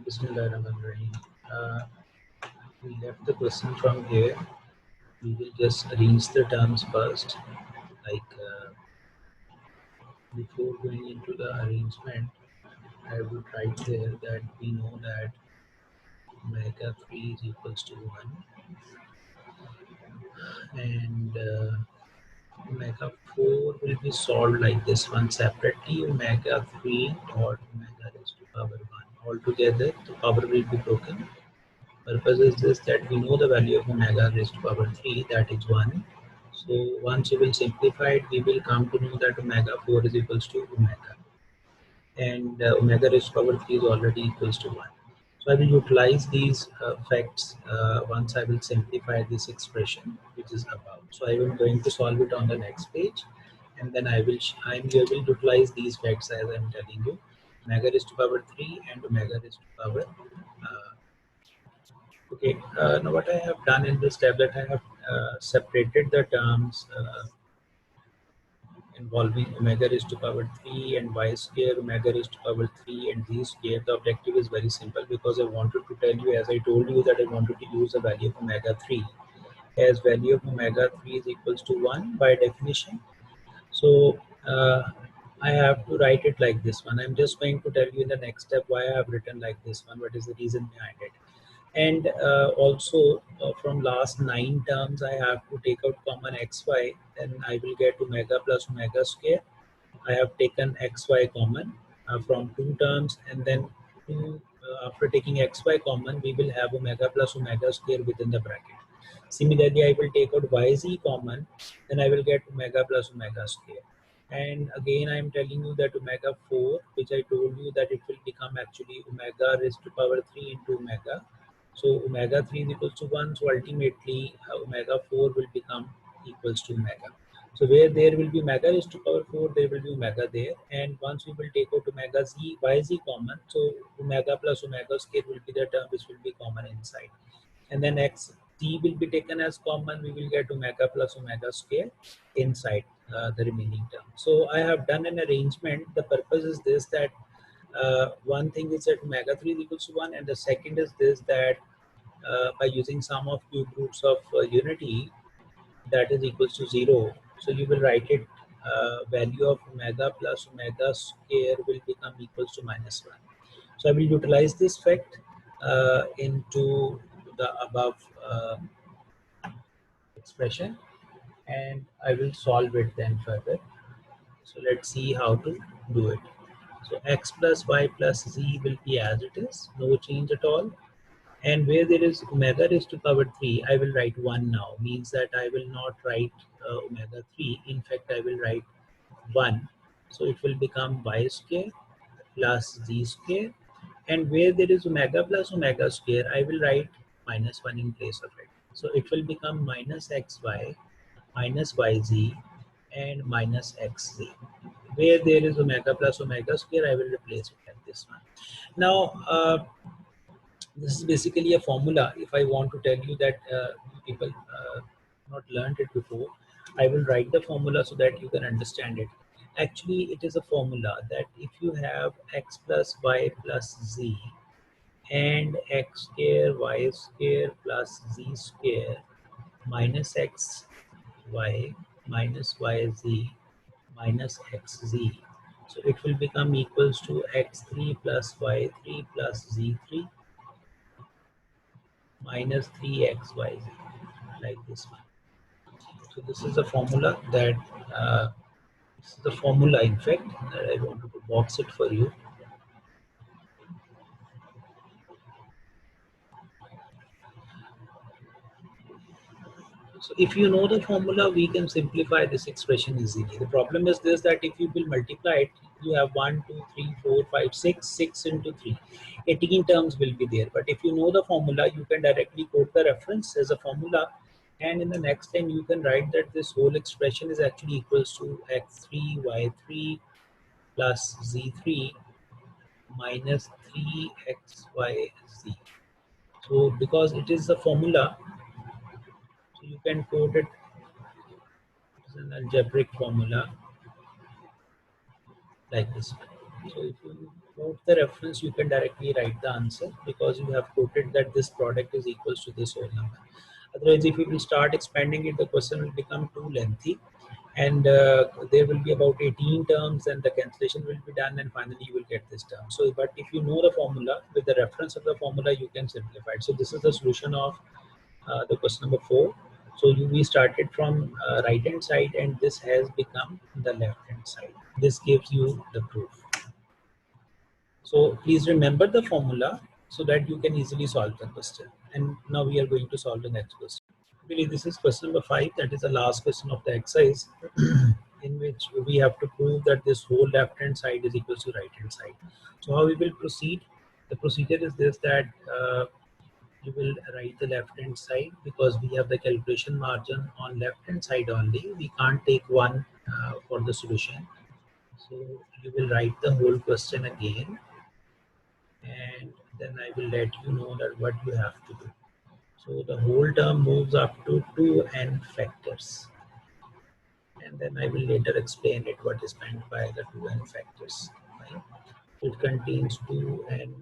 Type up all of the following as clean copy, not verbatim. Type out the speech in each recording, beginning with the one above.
Bismillahirrahmanirrahim. We left the question from here. We will just arrange the terms first. Like before going into the arrangement, I would write there that we know that omega 3 is equals to 1 and omega 4 will be solved like this one separately. Omega 3 dot omega raised to power 1. Altogether, the power will be broken. Purpose is this, that we know the value of omega raised to power 3, that is 1. So once you will simplify it, we will come to know that omega 4 is equals to omega, and omega raised to power 3 is already equals to 1. So I will utilize these facts once I will simplify this expression which is above. So I am going to solve it on the next page, and then I will utilize these facts as I am telling you. Omega raised to power 3 and omega raised to power okay, now what I have done in this tablet, I have separated the terms involving omega raised to power 3 and y square, omega raised to power 3 and z square. The objective is very simple because I wanted to tell you, as I told you, that I wanted to use the value of omega 3 as value of omega 3 is equals to 1 by definition. So I have to write it like this one. I'm just going to tell you in the next step why I have written like this one, what is the reason behind it. And also from last 9 terms I have to take out common xy, then I will get omega plus omega square. I have taken xy common from 2 terms, and then after taking xy common we will have omega plus omega square within the bracket. Similarly, I will take out yz common, then I will get omega plus omega square. And again I am telling you that omega 4, which I told you that it will become actually omega raised to power 3 into omega. So omega 3 is equals to 1. So ultimately omega 4 will become equals to omega. So where there will be omega raised to power 4, there will be omega there. And once we will take out omega z, yz common, so omega plus omega square will be the term which will be common inside. And then x t will be taken as common, we will get omega plus omega square inside the remaining term. So I have done an arrangement. The purpose is this, that one thing is that omega 3 is equals to 1, and the second is this, that by using sum of cube roots of unity, that is equals to 0. So you will write it, value of omega plus omega square will become equals to minus 1. So I will utilize this fact into the above expression, and I will solve it then further. So let's see how to do it. So x plus y plus z will be as it is, no change at all. And where there is omega raised to power 3, I will write 1 now. Means that I will not write omega 3. In fact, I will write 1. So it will become y square plus z square. And where there is omega plus omega square, I will write minus 1 in place of it. So it will become minus xy minus yz and minus xz. Where there is omega plus omega square, I will replace it like this one. Now, this is basically a formula. If I want to tell you that people not learned it before, I will write the formula so that you can understand it. Actually, it is a formula that if you have x plus y plus z and x square y square plus z square minus x y minus yz minus xz, so it will become equals to x3 plus y3 plus z3 minus 3xyz, like this one. So this is a formula that this is the formula, in fact, that I wanted to box it for you. So if you know the formula, we can simplify this expression easily. The problem is this, that if you will multiply it, you have 1, 2, 3, 4, 5, 6, 6 into 3. 18 terms will be there. But if you know the formula, you can directly quote the reference as a formula. And in the next line, you can write that this whole expression is actually equals to x3, y3 plus z3 minus 3xyz. So because it is a formula, so you can quote it. It's an algebraic formula like this. So if you Without the reference, you can directly write the answer because you have quoted that this product is equals to this whole number. Otherwise, if you will start expanding it, the question will become too lengthy, and there will be about 18 terms, and the cancellation will be done, and finally you will get this term. So, but if you know the formula, with the reference of the formula, you can simplify it. So this is the solution of the question number 4. So we started from right hand side, and this has become the left hand side. This gives you the proof. So please remember the formula so that you can easily solve the question. And now we are going to solve the next question. Really, this is question number 5. That is the last question of the exercise in which we have to prove that this whole left hand side is equal to right hand side. So how we will proceed? The procedure is this, that you will write the left hand side because we have the calculation margin on left hand side only. We can't take one for the solution. So you will write the whole question again, and then I will let you know that what you have to do. So the whole term moves up to 2n factors, and then I will later explain it what is meant by the 2n factors. Right? It contains 2n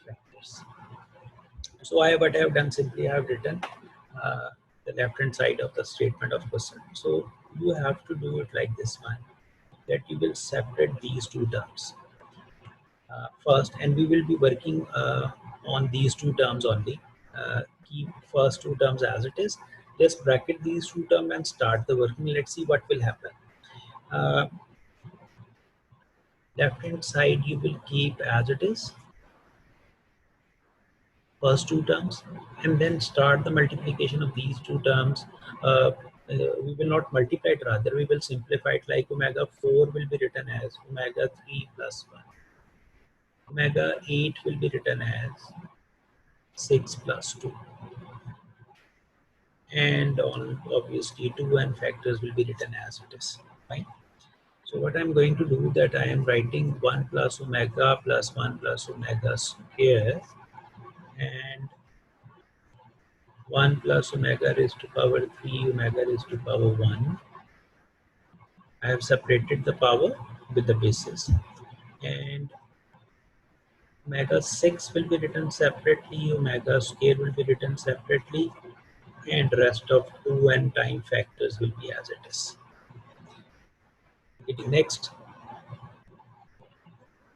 factors. So what I have done, simply I have written the left hand side of the statement of question. So you have to do it like this one, that you will separate these two terms first, and we will be working on these two terms only. Keep first two terms as it is. Just bracket these two terms and start the working. Let's see what will happen. Uh, left hand side you will keep as it is, first two terms, and then start the multiplication of these two terms. We will not multiply it, rather we will simplify it, like omega 4 will be written as omega 3 plus 1. Omega 8 will be written as 6 plus 2. And on obviously 2n factors will be written as it is. Fine. So what I'm going to do, that I am writing 1 plus omega plus 1 plus omega square, and 1 plus omega raised to power 3 omega raised to power 1. I have separated the power with the basis, and omega 6 will be written separately, omega square will be written separately, and rest of 2n time factors will be as it is. Next,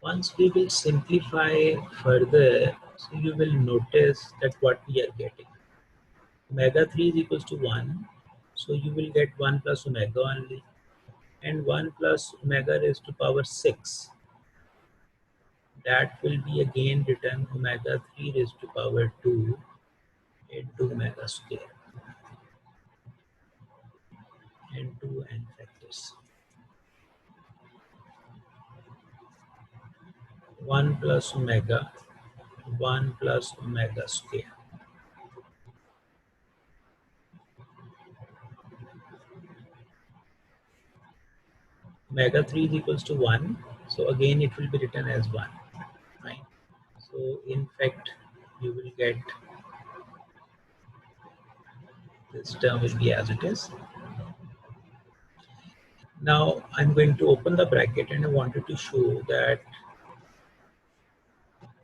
once we will simplify further, so you will notice that what we are getting. Omega 3 is equals to 1, so you will get 1 plus omega only, and 1 plus omega raised to power 6. That will be again written omega 3 raised to power 2 into omega square and 2n factors. 1 plus omega, 1 plus omega square. Omega 3 is equals to 1, so again it will be written as 1. Right? So in fact, you will get this term will be as it is. Now I'm going to open the bracket, and I wanted to show that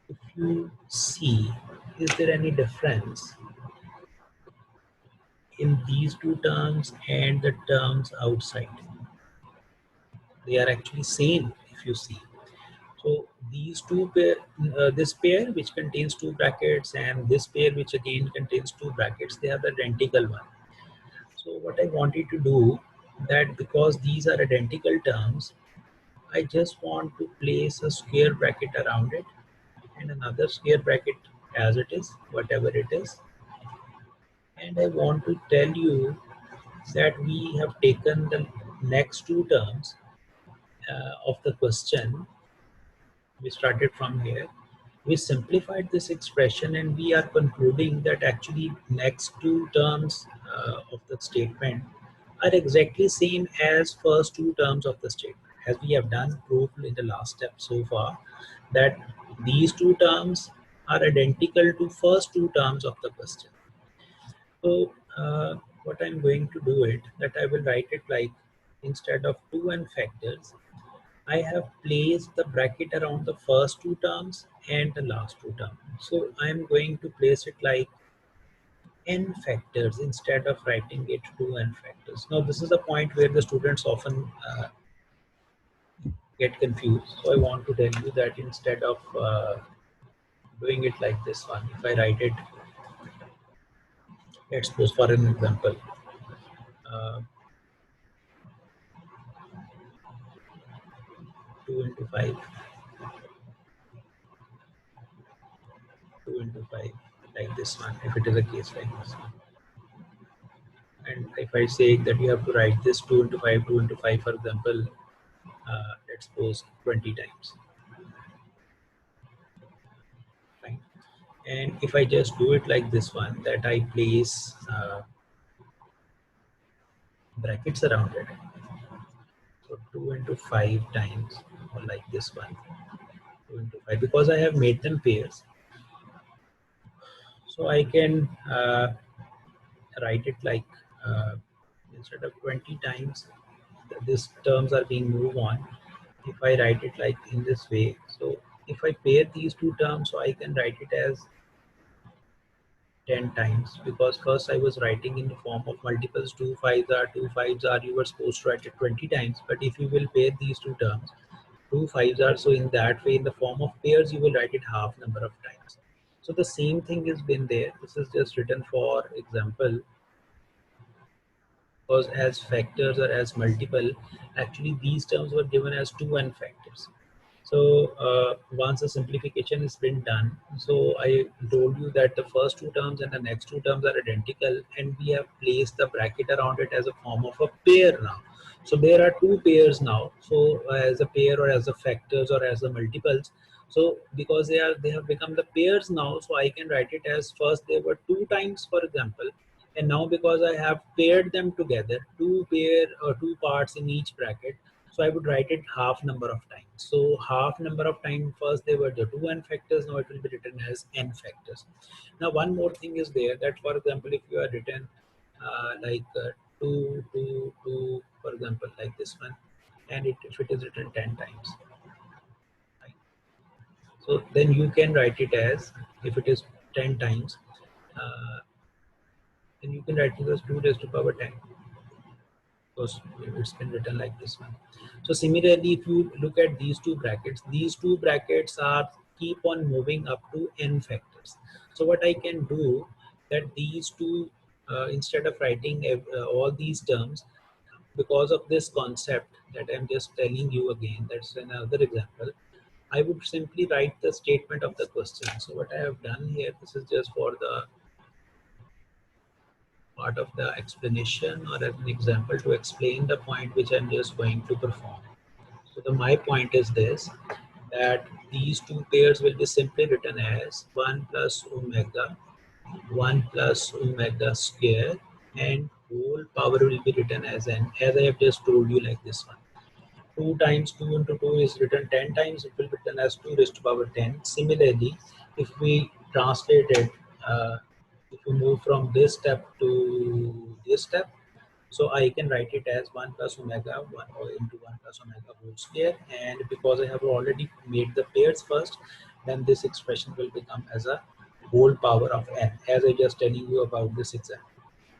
if you see, is there any difference in these two terms and the terms outside? They are actually same if you see. So these two pair, this pair which contains two brackets, and this pair which again contains two brackets, they are the identical one. So what I wanted to do, that because these are identical terms, I just want to place a square bracket around it and another square bracket as it is, whatever it is. And I want to tell you that we have taken the next two terms of the question. We started from here. We simplified this expression, and we are concluding that actually next two terms of the statement are exactly same as first two terms of the statement, as we have done proof in the last step so far, that these two terms are identical to first two terms of the question. So what I'm going to do it, that I will write it like, instead of 2n factors, I have placed the bracket around the first two terms and the last two terms. So I'm going to place it like n factors instead of writing it to n factors. Now this is the point where the students often get confused. So I want to tell you that instead of doing it like this one, if I write it, let's suppose for an example, uh, 2 into 5, 2 into 5, like this one, if it is a case like this one. And if I say that you have to write this 2 into 5, 2 into 5, for example, let's suppose 20 times, right? And if I just do it like this one, that I place brackets around it, so 2 into 5 times, or like this one, 2 into 5, because I have made them pairs, so I can write it like instead of 20 times, these terms are being moved on. If I write it like in this way, so if I pair these two terms, so I can write it as 10 times, because first I was writing in the form of multiples, 2 5s are, you were supposed to write it 20 times, but if you will pair these two terms, 2 5s are, so in that way, in the form of pairs, you will write it half number of times. So the same thing has been there. This is just written for example, because as factors or as multiple, actually these terms were given as 2 n factors. So once the simplification has been done, so I told you that the first two terms and the next two terms are identical, and we have placed the bracket around it as a form of a pair now. So there are two pairs now. So as a pair or as a factors or as a multiples. So because they have become the pairs now, so I can write it as first they were 2 times, for example, and now because I have paired them together, two parts in each bracket, so I would write it half number of times. So half number of times, first they were the 2 n factors, now it will be written as n factors. Now one more thing is there, that for example, if you are written like 2, 2, 2, for example, like this one, and if it is written 10 times, right? So then you can write it as, if it is 10 times, uh, then you can write it as 2 raised to power 10, because it's been written like this one. So similarly, if you look at these two brackets are keep on moving up to n factors. So what I can do, that these two, instead of writing all these terms, because of this concept that I'm just telling you again, that's another example, I would simply write the statement of the question. So what I have done here, this is just for the part of the explanation or an example to explain the point which I'm just going to perform. So my point is this, that these two pairs will be simply written as 1 plus omega, 1 plus omega square, and whole power will be written as n, as I have just told you, like this one. 2 times 2 into 2 is written 10 times, it will be written as 2 raised to power 10. Similarly, if we translate it, if we move from this step to this step, so I can write it as 1 plus omega 1 or into 1 plus omega whole square, and because I have already made the pairs first, then this expression will become as a whole power of n, as I just telling you about this example.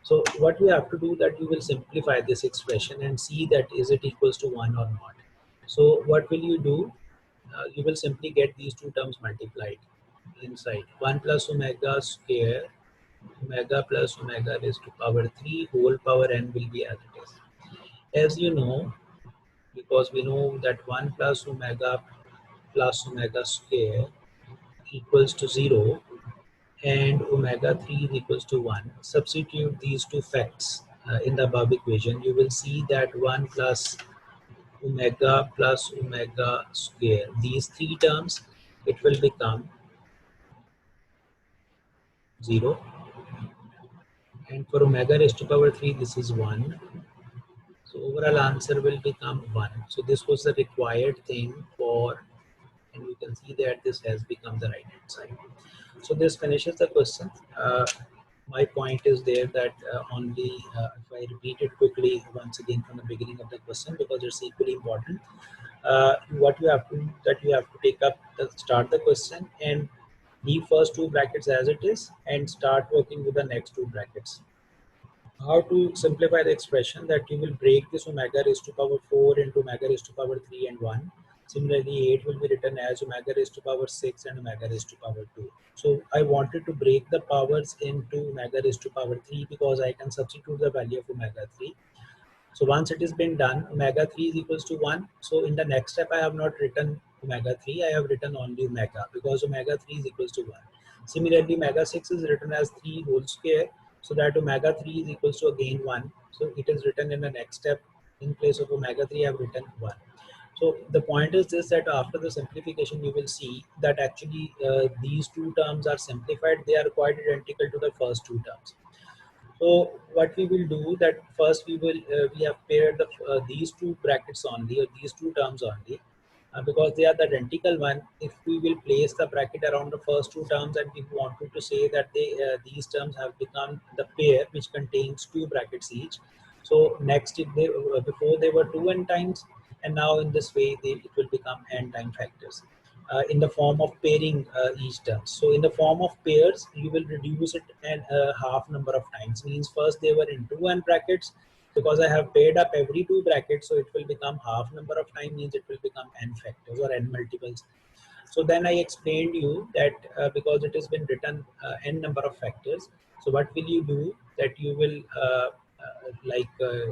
So what you have to do, that you will simplify this expression and see that is it equals to 1 or not. So what will you do? You will simply get these two terms multiplied inside. 1 plus omega square, omega plus omega raised to power 3 whole power n will be as it is. As you know, because we know that 1 plus omega square equals to 0, and omega 3 is equals to 1. Substitute these two facts in the above equation. You will see that 1 plus omega square, these three terms, it will become 0. And for omega raised to power 3, this is 1. So overall answer will become 1. So this was the required thing for, and you can see that this has become the right hand side. So this finishes the question. My point is there that only if I repeat it quickly once again from the beginning of the question, because it's equally important. what you have to that you have to take up start the question and leave first two brackets as it is and start working with the next two brackets. How to simplify the expression that you will break this omega raised to power 4 into omega raised to power 3 and 1. Similarly, 8 will be written as omega raised to power 6 and omega raised to power 2. So I wanted to break the powers into omega raised to power 3 because I can substitute the value of omega 3. So once it has been done, omega 3 is equals to 1. So in the next step, I have not written omega 3, I have written only omega because omega 3 is equals to 1. Similarly, omega 6 is written as 3 whole square. So that omega 3 is equals to again 1. So it is written in the next step. In place of omega 3, I have written 1. So the point is this, that after the simplification, you will see that actually these two terms are simplified. They are quite identical to the first two terms. So what we will do that first we have paired these two brackets only or these two terms only because they are the identical one. If we will place the bracket around the first two terms and we wanted to say that these terms have become the pair which contains two brackets each. So next before they were 2n times and now in this way it will become n time factors. In the form of pairing each term. So in the form of pairs, you will reduce it and half number of times. Means first they were in 2n brackets. Because I have paired up every two brackets, so it will become half number of time, means it will become n factors or n multiples. So then I explained you that because it has been written n number of factors, so what will you do that you will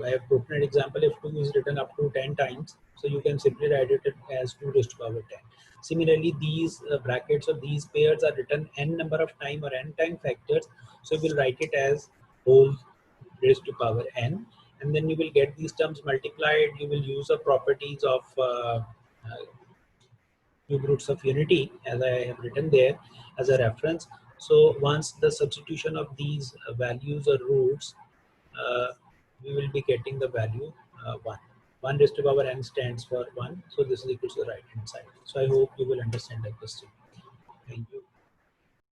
I have put an example, if 2 is written up to 10 times, so you can simply write it as 2 raised to power 10. Similarly, these brackets or these pairs are written n number of time or n time factors, so we'll write it as whole raised to power n, and then you will get these terms multiplied. You will use the properties of cube roots of unity as I have written there as a reference. So once the substitution of these values or roots, uh, we will be getting the value 1. 1 raised to power n stands for 1. So this is equal to the right hand side. So I hope you will understand the question. Thank you.